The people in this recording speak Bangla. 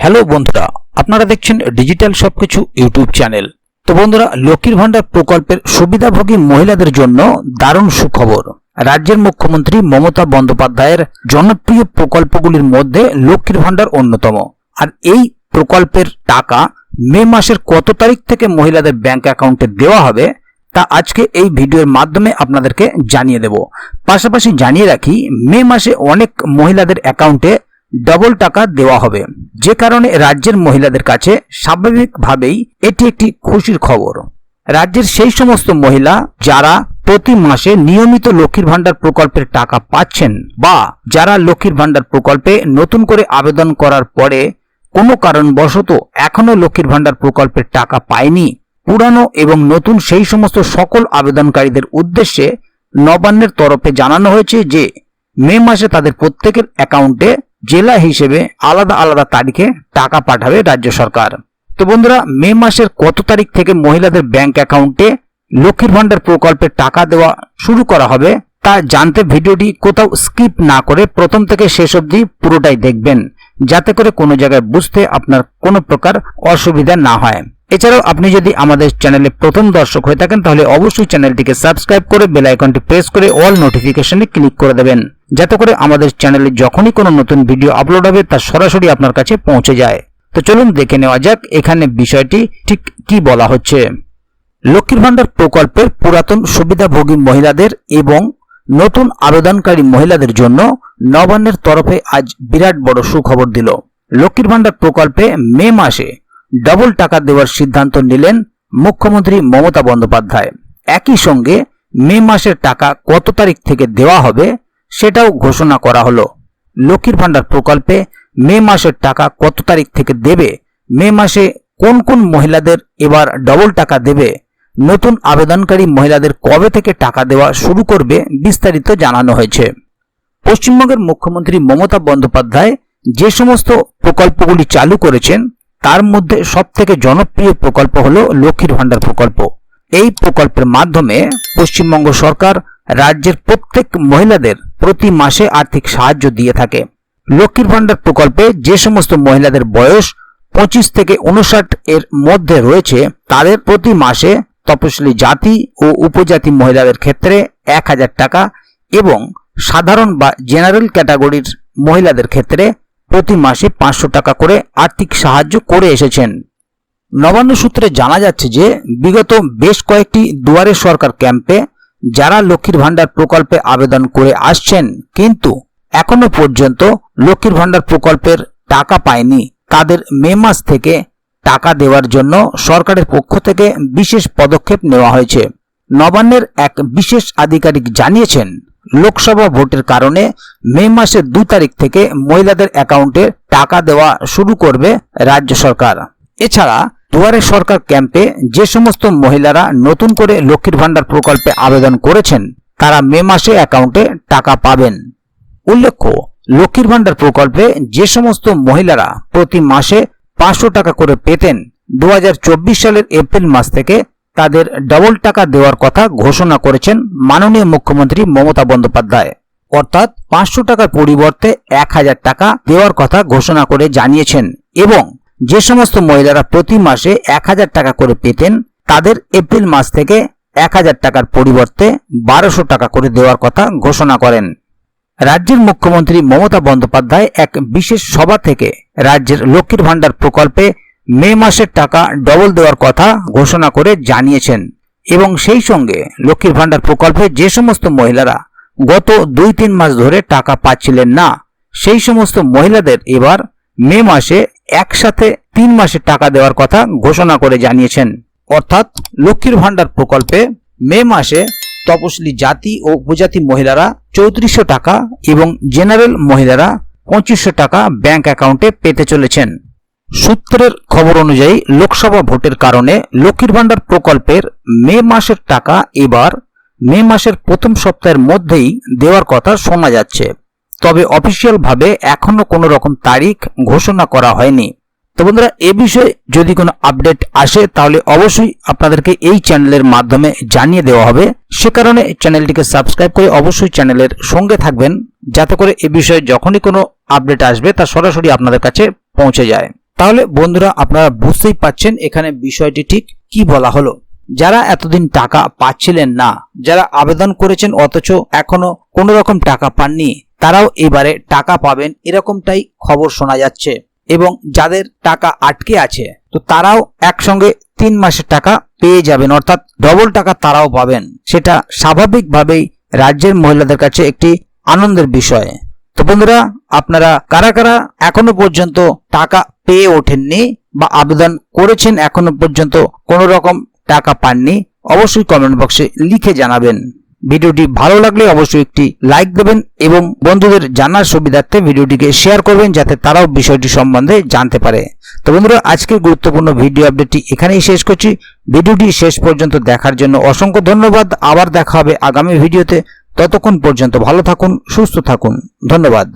হ্যালো বন্ধুরা, আপনারা দেখছেন ডিজিটাল সবকিছু ইউটিউব চ্যানেল। তো বন্ধুরা, লক্ষ্মীর ভান্ডার প্রকল্পের সুবিধাভোগী মহিলাদের জন্য দারুণ সুখবর। রাজ্যের মুখ্যমন্ত্রী মমতা বন্দ্যোপাধ্যায়ের জনপ্রিয় প্রকল্পগুলির মধ্যে লক্ষ্মীর ভান্ডার অন্যতম। আর এই প্রকল্পের টাকা মে মাসের কত তারিখ থেকে মহিলাদের ব্যাংক অ্যাকাউন্টে দেওয়া হবে তা আজকে এই ভিডিওর মাধ্যমে আপনাদেরকে জানিয়ে দেব। পাশাপাশি জানিয়ে রাখি, মে মাসে অনেক মহিলাদের অ্যাকাউন্টে ডবল টাকা দেওয়া হবে, যে কারণে রাজ্যের মহিলাদের কাছে স্বাভাবিকভাবেই এটি একটি খুশির খবর। রাজ্যের সেই সমস্ত মহিলা যারা প্রতি মাসে নিয়মিত লক্ষ্মীর ভান্ডার প্রকল্পের টাকা পাচ্ছেন বা যারা লক্ষ্মীর ভান্ডার প্রকল্পে নতুন করে আবেদন করার পরে কোনো কারণবশত এখনো লক্ষ্মীর ভান্ডার প্রকল্পের টাকা পায়নি, পুরানো এবং নতুন সেই সমস্ত সকল আবেদনকারীদের উদ্দেশ্যে নবান্নের তরফে জানানো হয়েছে যে মে মাসে তাদের প্রত্যেকের অ্যাকাউন্টে জেলা হিসেবে আলাদা আলাদা তারিখে টাকা পাঠাবে রাজ্য সরকার। তো বন্ধুরা, মে মাসের কত তারিখ থেকে মহিলাদের ব্যাংক অ্যাকাউন্টে লক্ষ্মীর ভান্ডার প্রকল্পের টাকা দেওয়া শুরু করা হবে তা জানতে ভিডিওটি কোথাও স্কিপ না করে প্রথম থেকে শেষ অবধি পুরোটাই দেখবেন, যাতে করে কোনো জায়গায় বুঝতে আপনার কোনো প্রকার অসুবিধা না হয়। এছাড়াও আপনি যদি আমাদের চ্যানেলে প্রথম দর্শক হয়ে থাকেন তাহলে অবশ্যই চ্যানেলটিকে সাবস্ক্রাইব করে বেল আইকনটি প্রেস করে অল নোটিফিকেশনে ক্লিক করে দেবেন, যাতে করে আমাদের চ্যানেলে যখনই কোনো নতুন ভিডিও আপলোড হবে তা সরাসরি আপনার কাছে পৌঁছে যায়। তো চলুন দেখে নেওয়া যাক এখানে বিষয়টি ঠিক কি বলা হচ্ছে। লক্ষ্মীর ভান্ডার প্রকল্পের পুরাতন সুবিধাভোগী মহিলাদের এবং নতুন আবেদনকারী মহিলাদের জন্য নবান্নের তরফে আজ বিরাট বড় সুখবর দিল। লক্ষ্মীর ভান্ডার প্রকল্পে মে মাসে ডবল টাকা দেওয়ার সিদ্ধান্ত নিলেন মুখ্যমন্ত্রী মমতা বন্দ্যোপাধ্যায়। একই সঙ্গে মে মাসের টাকা কত তারিখ থেকে দেওয়া হবে সেটাও ঘোষণা করা হলো। লক্ষ্মীর ভান্ডার প্রকল্পে মে মাসের টাকা কত তারিখ থেকে দেবে, মে মাসে কোন কোন মহিলাদের এবার ডবল টাকা দেবে, নতুন আবেদনকারী মহিলাদের কবে থেকে টাকা দেওয়া শুরু করবে, বিস্তারিত জানানো হয়েছে। পশ্চিমবঙ্গের মুখ্যমন্ত্রী মমতা বন্দ্যোপাধ্যায় যে সমস্ত প্রকল্পগুলি চালু করেছেন তার মধ্যে সবথেকে জনপ্রিয় প্রকল্প হলো লক্ষ্মীর ভান্ডার প্রকল্প। এই প্রকল্পের মাধ্যমে পশ্চিমবঙ্গ সরকার রাজ্যের প্রত্যেক মহিলাদের প্রতি মাসে আর্থিক সাহায্য দিয়ে থাকে। লক্ষ্মীর ভান্ডার প্রকল্পে যে সমস্ত মহিলাদের বয়স 25 থেকে 59 এর মধ্যে রয়েছে তাদের প্রতি মাসে তপশিলি জাতি ও উপজাতি মহিলাদের ক্ষেত্রে 1000 টাকা এবং সাধারণ বা জেনারেল ক্যাটাগরির মহিলাদের ক্ষেত্রে প্রতি মাসে 500 টাকা করে আর্থিক সাহায্য করে এসেছেন। নবান্ন সূত্রে জানা যাচ্ছে যে বিগত বেশ কয়েকটি দুয়ারে সরকার ক্যাম্পে যারা লক্ষ্মীর ভান্ডার প্রকল্পে আবেদন করে আসছেন কিন্তু এখনো পর্যন্ত লক্ষ্মীর ভান্ডার প্রকল্পের টাকা পায়নি, তাদের মে মাস থেকে টাকা দেওয়ার জন্য সরকারের পক্ষ থেকে বিশেষ পদক্ষেপ নেওয়া হয়েছে। নবান্নের এক বিশেষ আধিকারিক জানিয়েছেন, লোকসভা ভোটের কারণে মে মাসের 2 তারিখ থেকে মহিলাদের অ্যাকাউন্টে টাকা দেওয়া শুরু করবে রাজ্য সরকার। এছাড়া দুয়ারে সরকার ক্যাম্পে যে সমস্ত মহিলারা নতুন করে লক্ষ্মীর ভান্ডার প্রকল্পে আবেদন করেছেন তারা মে মাসে অ্যাকাউন্টে টাকা পাবেন। উল্লেখ্য, লক্ষ্মীর ভান্ডার প্রকল্পে যে সমস্ত মহিলারা প্রতি মাসে 500 টাকা করে পেতেন 2024 সালের এপ্রিল মাস থেকে তাদের ডবল টাকা দেওয়ার কথা ঘোষণা করেছেন মাননীয় মুখ্যমন্ত্রী মমতা বন্দ্যোপাধ্যায়। অর্থাৎ 500 টাকার পরিবর্তে 1000 টাকা দেওয়ার কথা ঘোষণা করে জানিয়েছেন এবং যে সমস্ত মহিলারা প্রতি মাসে 1000 টাকা করে পেতেন তাদের এপ্রিল মাস থেকে 1000 টাকার পরিবর্তে 1200 টাকা করে দেওয়ার কথা ঘোষণা করেন। রাজ্যের মুখ্যমন্ত্রী মমতা বন্দ্যোপাধ্যায় এক বিশেষ সভা থেকে রাজ্যের লক্ষ্মীর ভান্ডার প্রকল্পে মে মাসের টাকা ডবল দেওয়ার কথা ঘোষণা করে জানিয়েছেন এবং সেই সঙ্গে লক্ষ্মীর ভান্ডার প্রকল্পে যে সমস্ত মহিলারা গত 2-3 মাস ধরে টাকা পাচ্ছিলেন না সেই সমস্ত মহিলাদের এবার মে মাসে একসাথে 3 মাসের টাকা দেওয়ার কথা ঘোষণা করে জানিয়েছেন। অর্থাৎ লক্ষ্মীর ভান্ডার প্রকল্পে মে মাসে তপশিলি জাতি ও উপজাতি মহিলারা 3400 টাকা এবং জেনারেল মহিলারা 2500 টাকা ব্যাংক অ্যাকাউন্টে পেতে চলেছেন। সূত্রের খবর অনুযায়ী লোকসভা ভোটের কারণে লক্ষ্মীর ভান্ডার প্রকল্পের মে মাসের টাকা এবার মে মাসের প্রথম সপ্তাহের মধ্যেই দেওয়ার কথা শোনা যাচ্ছে, তবে অফিসিয়াল ভাবে এখনো কোনো রকম তারিখ ঘোষণা করা হয়নি। তো বন্ধুরা, এ বিষয়ে যদি কোনো আপডেট আসে তাহলে অবশ্যই আপনাদেরকে এই চ্যানেলের মাধ্যমে জানিয়ে দেওয়া হবে। সে কারণে চ্যানেলটিকে সাবস্ক্রাইব করে অবশ্যই চ্যানেলের সঙ্গে থাকবেন, যাতে করে এ বিষয়ে যখনই কোনো আপডেট আসবে তা সরাসরি আপনাদের কাছে পৌঁছে যায়। তাহলে বন্ধুরা আপনারা বুঝতেই পাচ্ছেন এখানে বিষয়টি ঠিক কি বলা হলো। যারা এতদিন টাকা পাচ্ছিলেন না, যারা আবেদন করেছেন অথচ এখনো কোনো রকম টাকা পাননি, তারাও এবারে টাকা পাবেন এরকমটাই খবর শোনা যাচ্ছে। এবং যাদের টাকা আটকে আছে তো তারাও একসঙ্গে 3 মাসের টাকা পেয়ে যাবেন, অর্থাৎ ডবল টাকা তারাও পাবেন। সেটা স্বাভাবিকভাবেই রাজ্যের মহিলাদের কাছে একটি আনন্দের বিষয়। তো বন্ধুরা, আপনারা কারা কারা এখনো পর্যন্ত টাকা পেয়ে ওঠেননি বা আবেদন করেছেন এখনো পর্যন্ত কোনো রকম টাকা পাননি, অবশ্যই কমেন্ট বক্সে লিখে জানাবেন। ভিডিওটি ভালো লাগলে অবশ্যই একটি লাইক দেবেন এবং বন্ধুদের জানার সুবিধার্থে ভিডিওটিকে শেয়ার করবেন যাতে তারাও বিষয়টি সম্বন্ধে জানতে পারে। তো বন্ধুরা, আজকের গুরুত্বপূর্ণ ভিডিও আপডেটটি এখানেই শেষ করছি। ভিডিওটি শেষ পর্যন্ত দেখার জন্য অসংখ্য ধন্যবাদ। আবার দেখা হবে আগামী ভিডিওতে। ততক্ষণ পর্যন্ত ভালো থাকুন, সুস্থ থাকুন। ধন্যবাদ।